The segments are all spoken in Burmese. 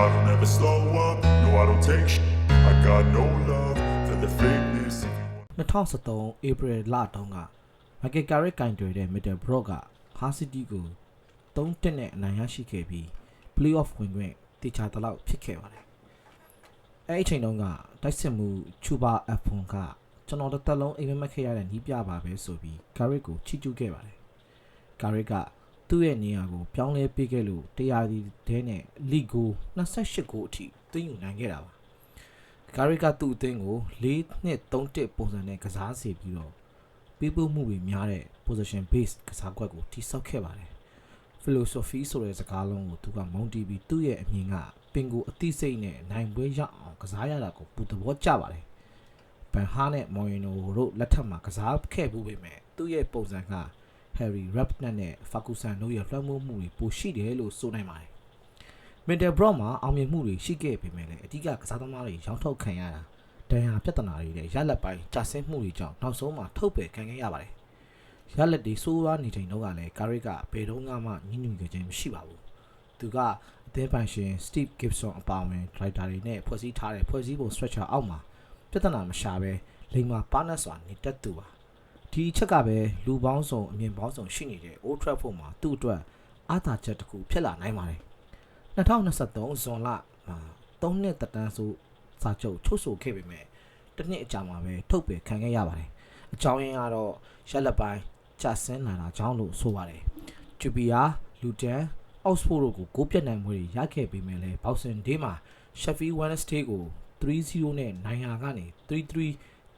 I don't ever slow up, no I don't take shit. I got no love for the fakeness. 2013 April လတုန်းကမက်ကယ်ကာရစ်ကင်တွယ်တဲ့ Middle Brock က Hull City ကို3-1နဲ့အနိုင်ရရှိခဲ့ပြီး Playoff ဝင်ခွင့်တေချာတလောက်ဖြစ်ခဲ့ပါတယ်။အဲဒီအချိန်တုန်းကတိုက်စစ်မှု Chuba F1 ကကျွန်တော်တစ်သက်လုံးအိမ်မက်ခဲ့ရတဲ့နီးပြပါပဲဆိုပြီး Garrett ကိုချီးကျူးခဲ့ပါတယ်။ Garrett ကသူ့ရဲ့နေရာကိုပြောင်းလဲပေးခဲ့လို့တရားဒီတဲနဲ့ League ကို28ဂိုးအထိသွင်းယူနိုင်ခဲ့တာပါ။ Garrett ကသူ့အသင်းကို4-2-3-1ပုံစံနဲ့ကစားစေပြီးတော့ပေးပို့မှုတွေများတဲ့ position based ကစားကွက်ကိုတိစောက်ခဲ့ပါတယ်။ philosophy ဆိုတဲ့စကားလုံးကိုသူကမုံတီးပြီးသူ့ရဲ့အမြင်ကပင်ကိုအသိစိတ်နဲ့နိုင်ပွဲရအောင်ကစားရတာကိုပူသဘောကျပါတယ်။ဘန်ဟာနဲ့မော်ရီနိုတို့လက်ထက်မှာကစားခဲ့မှုပေမဲ့သူ့ရဲ့ပုံစံက Harry Redknapp နဲ့ Ferguson တို့ရဲ့လွှမ်းမိုးမှုတွေပိုရှိတယ်လို့ဆိုနိုင်ပါတယ်။ Middle Brock မှာအောင်မြင်မှုတွေရှိခဲ့ပေမဲ့လည်းအဓိကကစားသမားတွေရောင်းထုတ်ခံရတာဒဏ်ရာပြဿနာတွေနဲ့ရလက်ပိုင်းကျဆင်းမှုတွေကြောင့်နောက်ဆုံးမှာထုတ်ပယ်ခံခဲ့ရပါတယ်။ရလက်တွေဆိုးရွားနေချိန်တုန်းကလည်း Garrett ကဘယ်တော့မှညှဉ်းညူခဲ့ခြင်းမရှိပါဘူး။သူကအသင်းပိုင်ရှင် Steve Gibson အပါအဝင် driver တွေနဲ့ဖွဲ့စည်းထားတဲ့ဖွဲ့စည်းပုံ structure အောက်မှာပြဿနာမရှာဘဲလိမ္မာပါနတ်စွာနေတတ်သူပါ။ဒီအချက်ကပဲလူပေါင်းစုံအမြင်ပေါင်းစုံရှိနေတဲ့ Old Trafford မှာသူ့အတွက်အားသာချက်တစ်ခုဖြစ်လာနိုင်ပါတယ်။2023ဇွန်လမှာ3နှစ်သက်တမ်းဆိုစာချုပ်ချုပ်ဆိုခဲ့ပေမဲ့တစ်နှစ်အကြာမှာပဲထုတ်ပယ်ခံခဲ့ရပါတယ်။အကြောင်းရင်းကတော့ရက်လက်ပိုင်းကျဆင်းလာတာကြောင့်လို့ဆိုပါတယ်။ဂျူပီယာလူတန်အောက်စဖို့တို့ကိုဂိုးပြတ်နိုင်မှုတွေရခဲ့ပေမဲ့လည်းဘောက်ဆင်ဒေးမှာ Sheffield Wednesday ကို3-0နဲ့နိုင်ရာကနေ3-3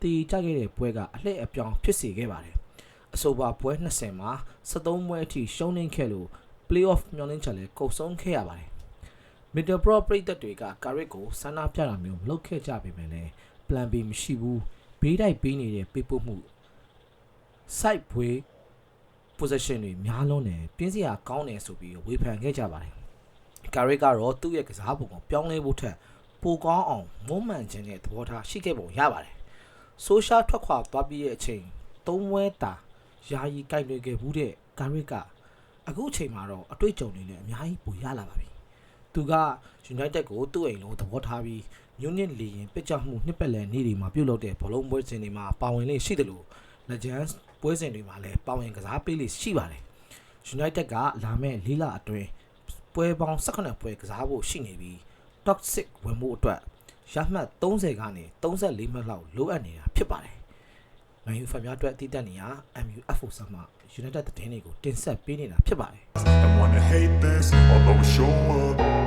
တေချခဲ့တဲ့ပွဲကအလှည့်အပြောင်းဖြစ်စေခဲ့ပါတယ်။အဆိုပါပွဲ20မှာ73ပွဲအထိရှုံးနိမ့်ခဲ့လို့ Playoff မျှော်လင့်ချက်လည်းကုန်ဆုံးခဲ့ရပါတယ်။ Middle Brock ပရိသတ်တွေက Garrett ကိုဆန္ဒပြတာမျိုးမလုပ်ခဲ့ကြပေမဲ့လည်း plan B မရှိဘူးဘေးတိုက်ပေးနေတဲ့ပေးပို့မှု side way possession တွေများလုံးတယ်ပြင်းစရာကောင်းတယ်ဆိုပြီးဝေဖန်ခဲ့ကြပါတယ်။ Garrett ကတော့သူ့ရဲ့ကစားပုံကိုပြောင်းလဲဖို့ထက်ပိုကောင်းအောင်မွမ်းမံခြင်းနဲ့သဘောထားရှိခဲ့ပုံရပါတယ်။ social ထွက်ခွာသွားပြီးတဲ့အချိန်3ဝဲတာယာယီကြိုက်လွယ်ခဲ့ဘူးတဲ့ Garrett ကအခုအချိန်မှာတော့အတွေ့အကြုံတွေနဲ့အများကြီးပိုရလာပါပြီ။သူက United ကိုသူ့အိမ်လုံးသဘောထားပြီး Munich လီရင်ပစ်ကြမှုနှစ်ပတ်လည်နေ့တွေမှာပြုလုပ်တဲ့ဘောလုံးပွဲစဉ်တွေမှာပါဝင်လေရှိတယ်လို့ Legends ပွဲစဉ်တွေမှာလည်းပါဝင်ကစားပေးလေရှိပါတယ်။ United ကလာမဲ့4လအတွင်းပွဲပေါင်း18ပွဲကစားဖို့ရှိနေပြီး Top 6ဝင်ဖို့အတွက်ရမှတ်30ကနေ34မှတ်လောက်လိုအပ်နေတာဖြစ်ပါတယ်။နိုင်ယူဖန်များအတွက်တည်တတ်နေရ MUFO ဆမှ United သတင်းတွေကိုတင်ဆက်ပေးနေတာဖြစ်ပါတယ်။ I wanna hate this, although we show up.